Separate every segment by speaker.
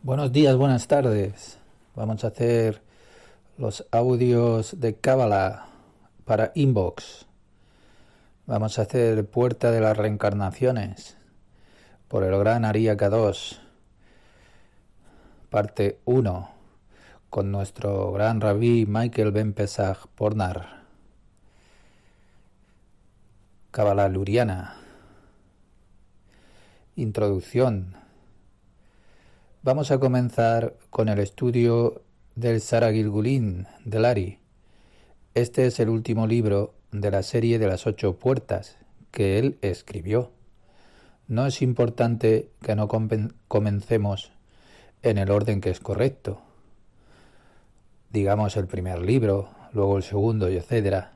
Speaker 1: Buenos días, buenas tardes. Vamos a hacer los audios de Cábala para Inbox. Vamos a hacer Puerta de las Reencarnaciones por el gran Ari Akadosh, parte 1, con nuestro gran rabí Michael Ben Pesach Pornar. Cábala Luriana. Introducción. Vamos a comenzar con el estudio del Sara Gilgulin del Ari. Este es el último libro de la serie de las 8 puertas que él escribió. No es importante que no comencemos en el orden que es correcto. Digamos el primer libro, luego el segundo y etcétera,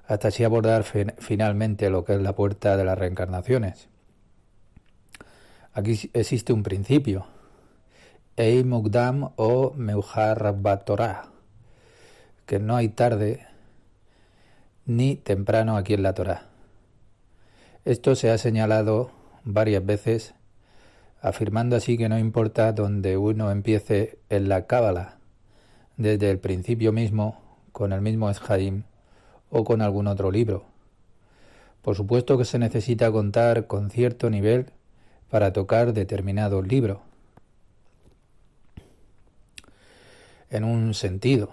Speaker 1: hasta así abordar finalmente lo que es la puerta de las reencarnaciones. Aquí existe un principio. Ei Mukdam o Meujar Batorah, que no hay tarde ni temprano aquí en la Torá. Esto se ha señalado varias veces, afirmando así que no importa dónde uno empiece en la Cábala, desde el principio mismo, con el mismo Eshaim o con algún otro libro. Por supuesto que se necesita contar con cierto nivel para tocar determinado libro. En un sentido.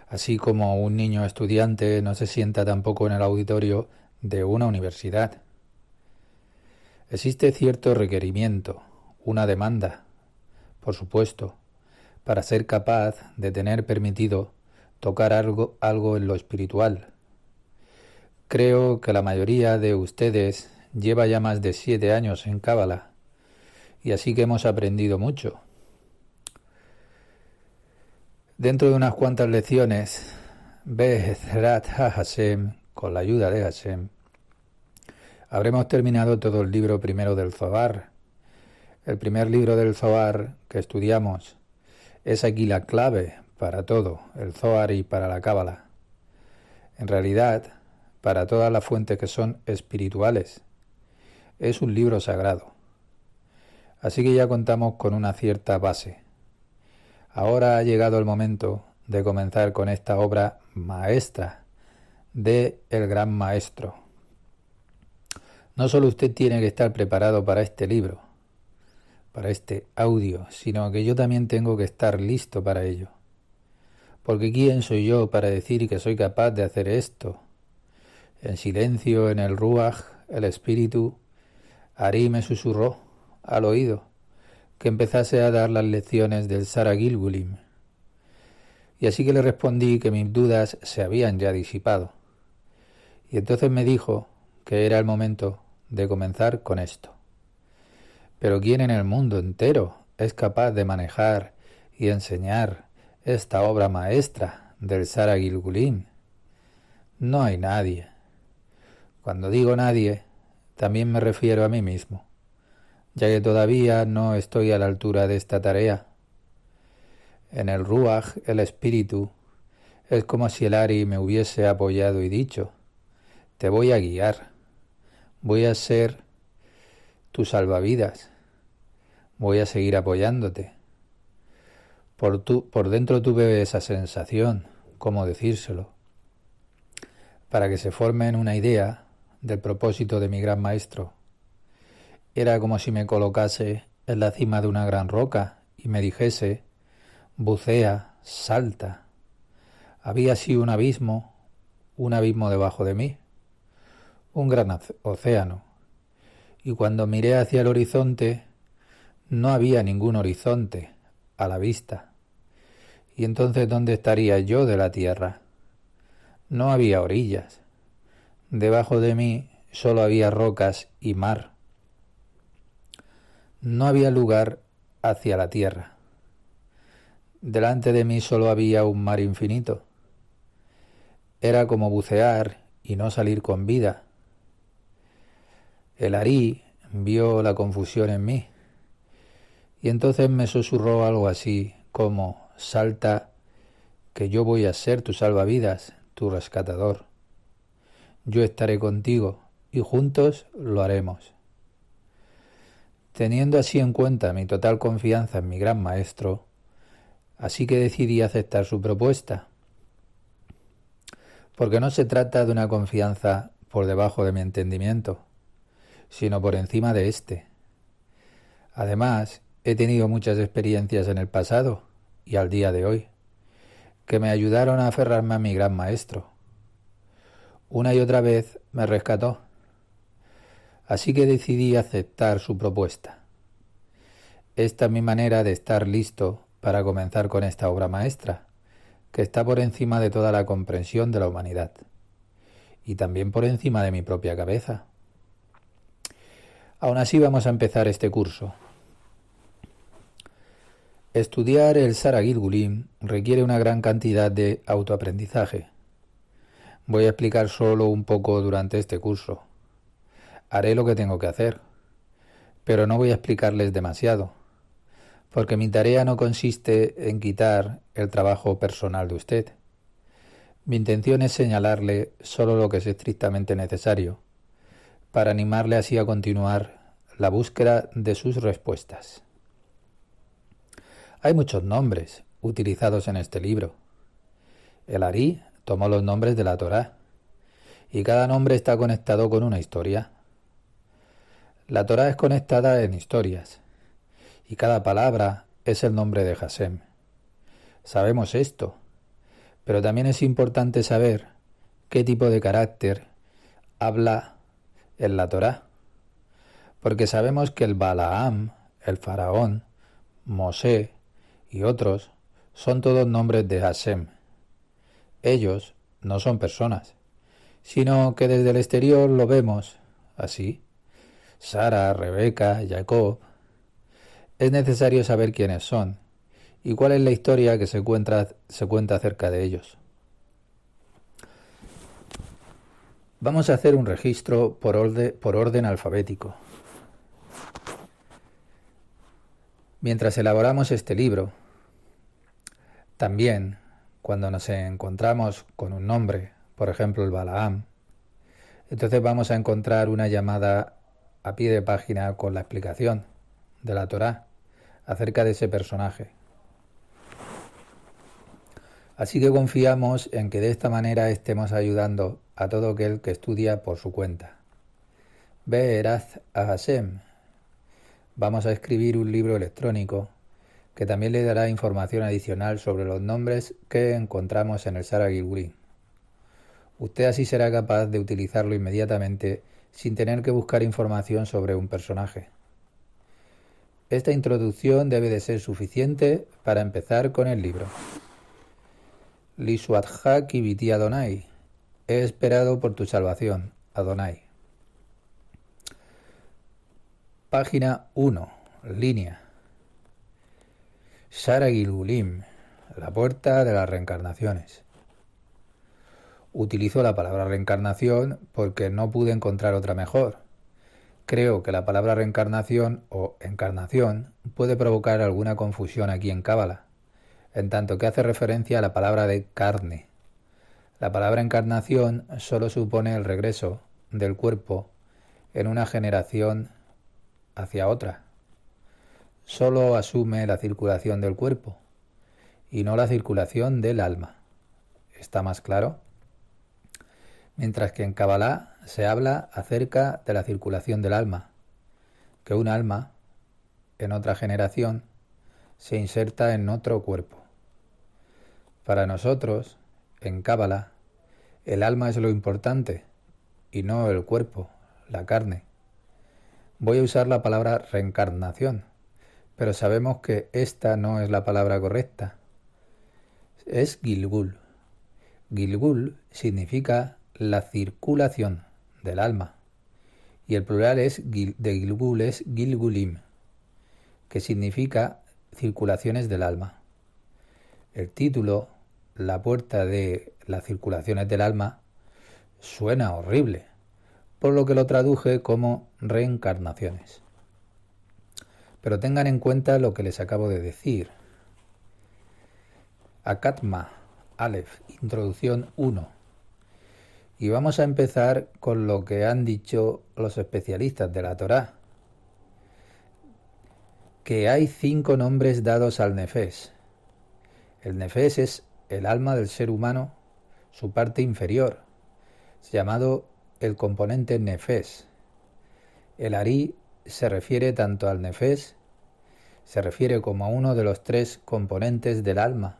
Speaker 1: Así como un niño estudiante no se sienta tampoco en el auditorio de una universidad. Existe cierto requerimiento, una demanda, por supuesto, para ser capaz de tener permitido tocar algo en lo espiritual. Creo que la mayoría de ustedes lleva ya más de 7 años en Cábala, y así que hemos aprendido mucho. Dentro de unas cuantas lecciones, Be'ezrat HaHashem, con la ayuda de Hashem, habremos terminado todo el libro primero del Zohar. El primer libro del Zohar que estudiamos es aquí la clave para todo, el Zohar y para la Cábala. En realidad, para todas las fuentes que son espirituales, es un libro sagrado. Así que ya contamos con una cierta base. Ahora ha llegado el momento de comenzar con esta obra maestra de el gran maestro. No solo usted tiene que estar preparado para este libro, para este audio, sino que yo también tengo que estar listo para ello. Porque ¿quién soy yo para decir que soy capaz de hacer esto? En silencio, en el Ruach, el espíritu, Ari me susurró al oído que empezase a dar las lecciones del Sara Gilgulim. Y así que le respondí que mis dudas se habían ya disipado. Y entonces me dijo que era el momento de comenzar con esto. Pero ¿quién en el mundo entero es capaz de manejar y enseñar esta obra maestra del Sara Gilgulim? No hay nadie. Cuando digo nadie, también me refiero a mí mismo, ya que todavía no estoy a la altura de esta tarea. En el Ruach, el espíritu, es como si el Ari me hubiese apoyado y dicho: te voy a guiar, voy a ser tu salvavidas, voy a seguir apoyándote. Por dentro tuve esa sensación, ¿cómo decírselo? Para que se formen una idea del propósito de mi gran maestro. Era como si me colocase en la cima de una gran roca y me dijese: bucea, salta. Había así un abismo debajo de mí, un gran océano. Y cuando miré hacia el horizonte, no había ningún horizonte a la vista. Y entonces, ¿dónde estaría yo de la tierra? No había orillas. Debajo de mí solo había rocas y mar. No había lugar hacia la tierra. Delante de mí solo había un mar infinito. Era como bucear y no salir con vida. El Ari vio la confusión en mí y entonces me susurró algo así como: salta, que yo voy a ser tu salvavidas, tu rescatador. Yo estaré contigo y juntos lo haremos. Teniendo así en cuenta mi total confianza en mi gran maestro, así que decidí aceptar su propuesta, porque no se trata de una confianza por debajo de mi entendimiento, sino por encima de éste. Además, he tenido muchas experiencias en el pasado y al día de hoy, que me ayudaron a aferrarme a mi gran maestro. Una y otra vez me rescató, así que decidí aceptar su propuesta. Esta es mi manera de estar listo para comenzar con esta obra maestra, que está por encima de toda la comprensión de la humanidad, y también por encima de mi propia cabeza. Aún así vamos a empezar este curso. Estudiar el Sara Gilgulim requiere una gran cantidad de autoaprendizaje. Voy a explicar solo un poco durante este curso. Haré lo que tengo que hacer, pero no voy a explicarles demasiado, porque mi tarea no consiste en quitar el trabajo personal de usted. Mi intención es señalarle solo lo que es estrictamente necesario, para animarle así a continuar la búsqueda de sus respuestas. Hay muchos nombres utilizados en este libro. El Ari tomó los nombres de la Torá, y cada nombre está conectado con una historia. La Torá es conectada en historias, y cada palabra es el nombre de Hashem. Sabemos esto, pero también es importante saber qué tipo de carácter habla en la Torá, porque sabemos que el Balaam, el faraón, Mosé y otros son todos nombres de Hashem. Ellos no son personas, sino que desde el exterior lo vemos así. Sara, Rebeca, Jacob. Es necesario saber quiénes son y cuál es la historia que se cuenta acerca de ellos. Vamos a hacer un registro por orden alfabético. Mientras elaboramos este libro, también cuando nos encontramos con un nombre, por ejemplo el Balaam, entonces vamos a encontrar una llamada a pie de página con la explicación de la Torá acerca de ese personaje. Así que confiamos en que de esta manera estemos ayudando a todo aquel que estudia por su cuenta. Be'eraz a Hashem. Vamos a escribir un libro electrónico que también le dará información adicional sobre los nombres que encontramos en el Sara Gilgulim. Usted así será capaz de utilizarlo inmediatamente sin tener que buscar información sobre un personaje. Esta introducción debe de ser suficiente para empezar con el libro. Lisuatja kibiti Adonai. He esperado por tu salvación, Adonai. Página 1. Línea. Sara Gilgulim, la puerta de las reencarnaciones. Utilizo la palabra reencarnación porque no pude encontrar otra mejor. Creo que la palabra reencarnación o encarnación puede provocar alguna confusión aquí en Cábala, en tanto que hace referencia a la palabra de carne. La palabra encarnación solo supone el regreso del cuerpo en una generación hacia otra. Solo asume la circulación del cuerpo y no la circulación del alma. ¿Está más claro? Mientras que en Kabbalah se habla acerca de la circulación del alma, que un alma, en otra generación, se inserta en otro cuerpo. Para nosotros, en Kabbalah, el alma es lo importante y no el cuerpo, la carne. Voy a usar la palabra reencarnación, pero sabemos que esta no es la palabra correcta. Es Gilgul. Gilgul significa la circulación del alma, y el plural de Gilgul es Gilgulim, que significa circulaciones del alma. El título, La puerta de las circulaciones del alma, suena horrible, por lo que lo traduje como reencarnaciones. Pero tengan en cuenta lo que les acabo de decir. Akatma, Aleph, Introducción 1. Y vamos a empezar con lo que han dicho los especialistas de la Torá. que hay 5 nombres dados al Nefés. El Nefés es el alma del ser humano, su parte inferior, llamado el componente Nefés. El Ari se refiere tanto al Nefés, se refiere como a uno de los 3 componentes del alma,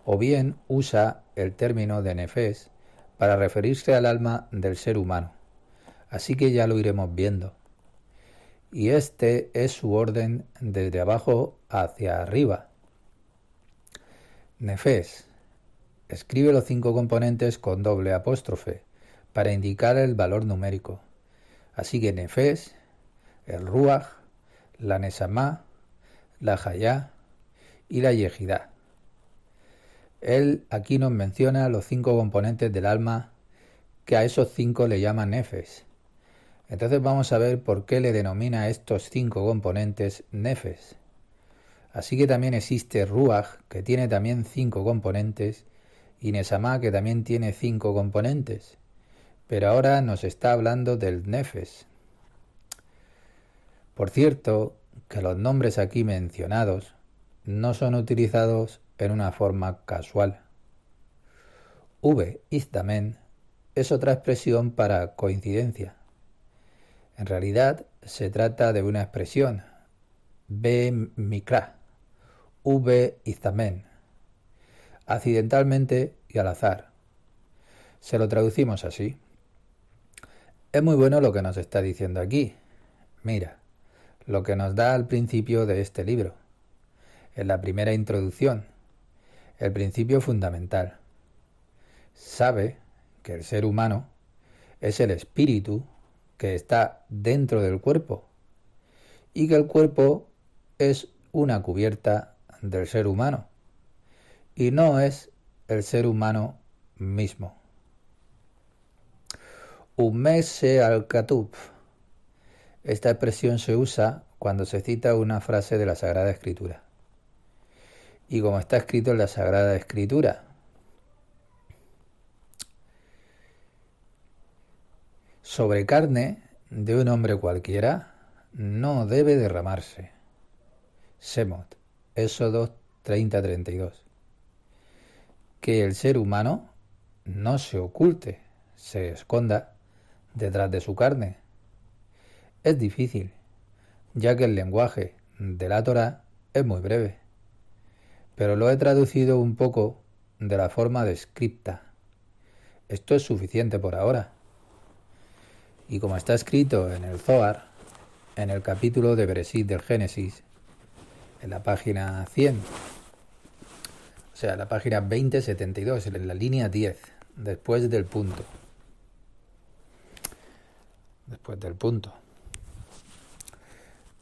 Speaker 1: o bien usa el término de Nefés para referirse al alma del ser humano. Así que ya lo iremos viendo. Y este es su orden desde abajo hacia arriba. Nefés. Escribe los 5 componentes con doble apóstrofe para indicar el valor numérico. Así que Nefés, el Ruach, la Nesamá, la Hayá y la Yejidá. Él aquí nos menciona los 5 componentes del alma, que a esos 5 le llaman Nefes. Entonces vamos a ver por qué le denomina a estos 5 componentes Nefes. Así que también existe Ruach, que tiene también 5 componentes, y Nesamá, que también tiene 5 componentes. Pero ahora nos está hablando del Nefes. Por cierto, que los nombres aquí mencionados no son utilizados en una forma casual. Iztamen es otra expresión para coincidencia. En realidad se trata de una expresión, mikra, iztamen, accidentalmente y al azar. Se lo traducimos así. Es muy bueno lo que nos está diciendo aquí. Mira, lo que nos da al principio de este libro, en la primera introducción, el principio fundamental. Sabe que el ser humano es el espíritu que está dentro del cuerpo y que el cuerpo es una cubierta del ser humano y no es el ser humano mismo. Umese al-Katub. Esta expresión se usa cuando se cita una frase de la Sagrada Escritura. Y como está escrito en la Sagrada Escritura, sobre carne de un hombre cualquiera no debe derramarse. Semot, Éxodo 30:32. Que el ser humano no se oculte, se esconda detrás de su carne. Es difícil, ya que el lenguaje de la Torá es muy breve, pero lo he traducido un poco de la forma descripta. Esto es suficiente por ahora. Y como está escrito en el Zohar, en el capítulo de Bereshit del Génesis, en la página 100, o sea, la página 2072, en la línea 10, después del punto.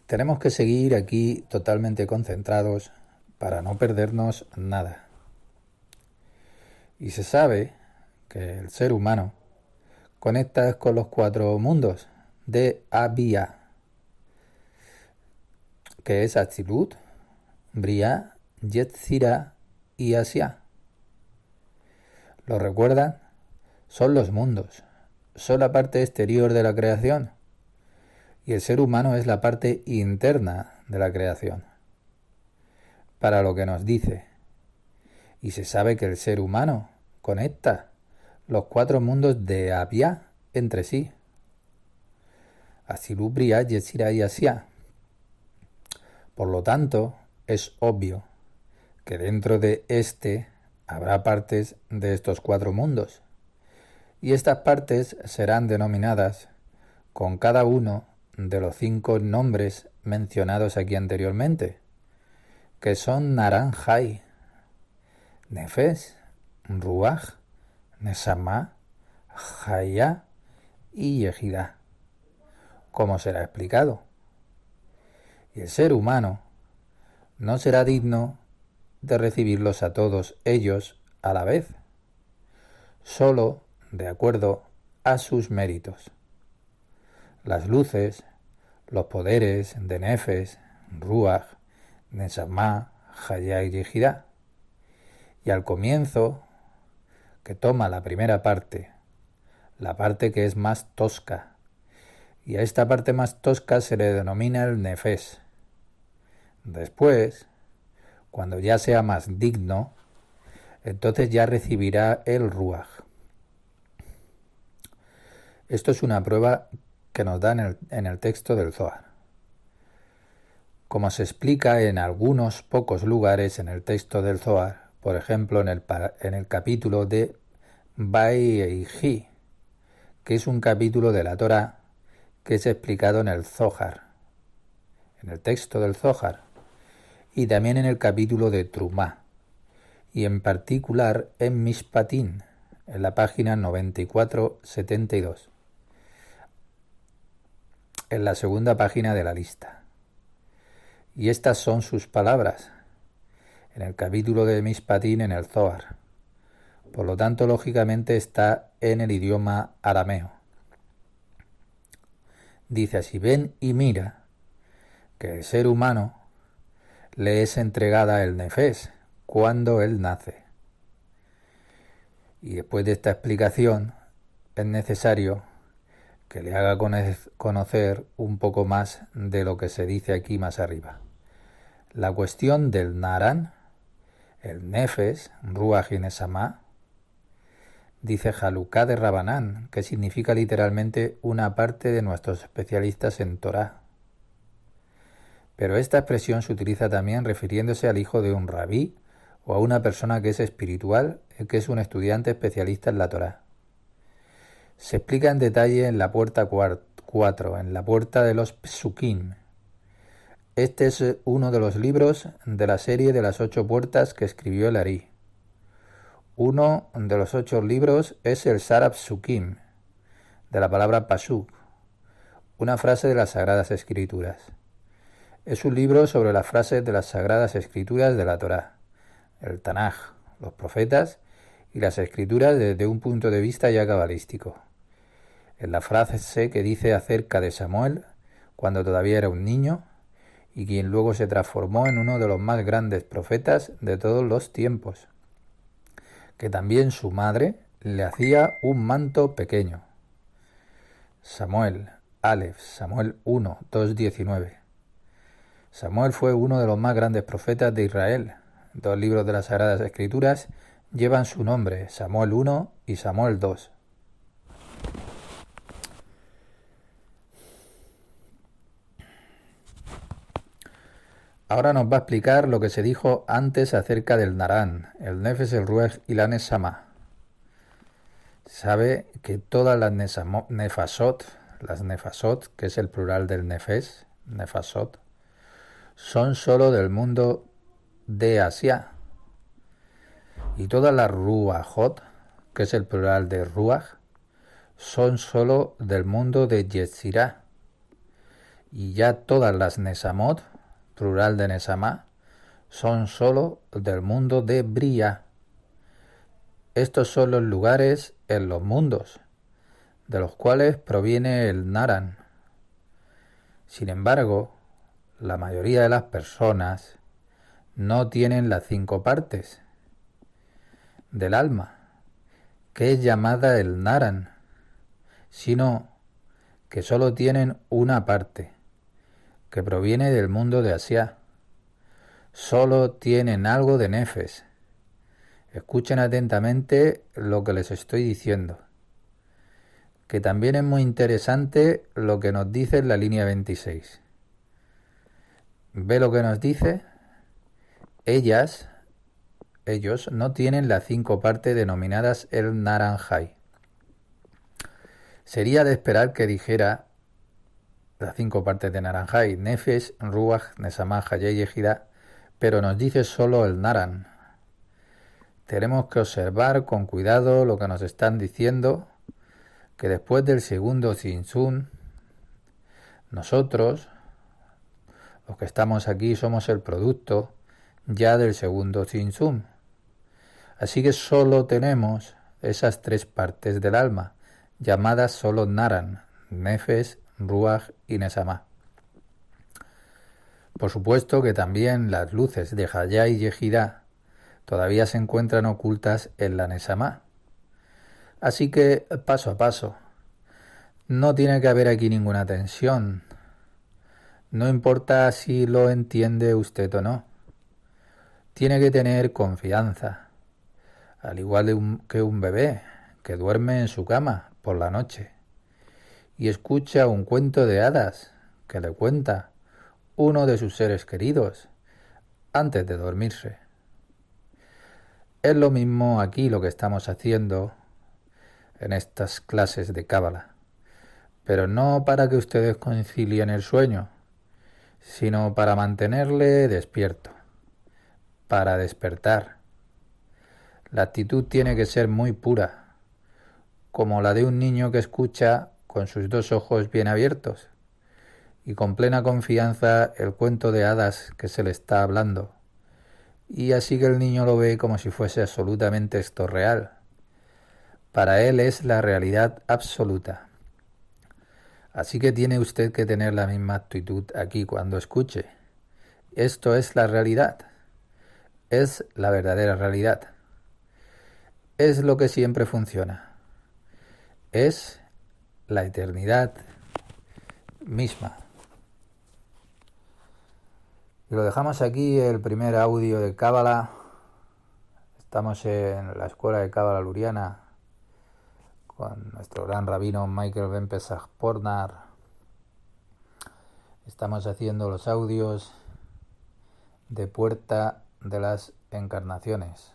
Speaker 1: Tenemos que seguir aquí totalmente concentrados para no perdernos nada. Y se sabe que el ser humano conecta con los 4 mundos de Abia, que es Atzilut, Briah, Yetzirah y Asia. ¿Lo recuerdan? Son los mundos, son la parte exterior de la creación, y el ser humano es la parte interna de la creación. Para lo que nos dice, y se sabe que el ser humano conecta los 4 mundos de Abia entre sí. Atzilut, Briah, Yetzirah y Asia. Por lo tanto, es obvio que dentro de este habrá partes de estos 4 mundos, y estas partes serán denominadas con cada uno de los 5 nombres mencionados aquí anteriormente, que son Naranjai, Nefes, Ruach, Nesamá, Hayá y Yejidá, como será explicado. Y el ser humano no será digno de recibirlos a todos ellos a la vez, solo de acuerdo a sus méritos. Las luces, los poderes de Nefes, Ruach, Nesamá, Hayá y Yejidá. Y al comienzo, que toma la primera parte, la parte que es más tosca, y a esta parte más tosca se le denomina el Nefes. Después, cuando ya sea más digno, entonces ya recibirá el Ruaj. Esto es una prueba que nos da en el texto del Zohar. Como se explica en algunos pocos lugares en el texto del Zohar, por ejemplo en el capítulo de Vayehi, que es un capítulo de la Torá que es explicado en el Zohar, en el texto del Zohar, y también en el capítulo de Trumá, y en particular en Mishpatín, en la página 94-72, en la segunda página de la lista. Y estas son sus palabras, en el capítulo de Mishpatín en el Zohar. Por lo tanto, lógicamente está en el idioma arameo. Dice así: ven y mira que el ser humano le es entregada el nefes cuando él nace. Y después de esta explicación es necesario que le haga conocer un poco más de lo que se dice aquí más arriba. La cuestión del Naran, el nefes, Ruaj y Nesamá, dice Jaluká de Rabanán, que significa literalmente una parte de nuestros especialistas en Torá. Pero esta expresión se utiliza también refiriéndose al hijo de un rabí o a una persona que es espiritual, que es un estudiante especialista en la Torá. Se explica en detalle en la puerta 4, en la puerta de los Psukim. Este es uno de los libros de la serie de las 8 puertas que escribió el Ari. Uno de los 8 libros es el Sarab Psukim, de la palabra Pasuk, una frase de las Sagradas Escrituras. Es un libro sobre las frases de las Sagradas Escrituras de la Torá, el Tanaj, los profetas y las Escrituras desde un punto de vista ya cabalístico. En la frase que dice acerca de Samuel, cuando todavía era un niño, y quien luego se transformó en uno de los más grandes profetas de todos los tiempos, que también su madre le hacía un manto pequeño. Samuel, Aleph, Samuel 1, 2:19. Samuel fue uno de los más grandes profetas de Israel. 2 libros de las Sagradas Escrituras llevan su nombre, Samuel 1 y Samuel 2. Ahora nos va a explicar lo que se dijo antes acerca del Narán, el Nefes, el Ruaj y la Nesamá. Sabe que todas las nefasot, que es el plural del Nefes, nefasot, son solo del mundo de Asia. Y todas las Ruajot, que es el plural de Ruaj, son solo del mundo de Yetzirah. Y ya todas las Nesamot, plural de Nesamá, son solo del mundo de Bria. Estos son los lugares en los mundos, de los cuales proviene el Naran. Sin embargo, la mayoría de las personas no tienen las 5 partes del alma, que es llamada el Naran, sino que solo tienen una parte, que proviene del mundo de Asia. Solo tienen algo de Nefes. Escuchen atentamente lo que les estoy diciendo, que también es muy interesante lo que nos dice en la línea 26. ¿Ve lo que nos dice? Ellos no tienen las 5 partes denominadas el Naranjai. Sería de esperar que dijera las 5 partes de Naranjai, Nefes, Ruaj, Nesamá, Hayei y Ejidá, pero nos dice solo el Naran. Tenemos que observar con cuidado lo que nos están diciendo, que después del segundo Tzimtzum, nosotros, los que estamos aquí, somos el producto ya del segundo Tzimtzum. Así que solo tenemos esas 3 partes del alma, llamadas solo Naran, Nefes, Ruaj y Nesamá. Por supuesto que también las luces de Hayai y Ejidá todavía se encuentran ocultas en la Nesamá. Así que, paso a paso, no tiene que haber aquí ninguna tensión. No importa si lo entiende usted o no. Tiene que tener confianza, al igual que un bebé que duerme en su cama por la noche y escucha un cuento de hadas que le cuenta uno de sus seres queridos antes de dormirse. Es lo mismo aquí lo que estamos haciendo en estas clases de Cábala, pero no para que ustedes concilien el sueño, sino para mantenerle despierto, para despertar. La actitud tiene que ser muy pura, como la de un niño que escucha con sus dos ojos bien abiertos y con plena confianza el cuento de hadas que se le está hablando. Y así que el niño lo ve como si fuese absolutamente esto real. Para él es la realidad absoluta. Así que tiene usted que tener la misma actitud aquí cuando escuche. Esto es la realidad. Es la verdadera realidad. Es lo que siempre funciona. Es la eternidad misma. Y lo dejamos aquí, el primer audio de Cábala. Estamos en la escuela de Cábala Luriana con nuestro gran rabino Michael Ben Pesach Pornar. Estamos haciendo los audios de Puerta de las Encarnaciones.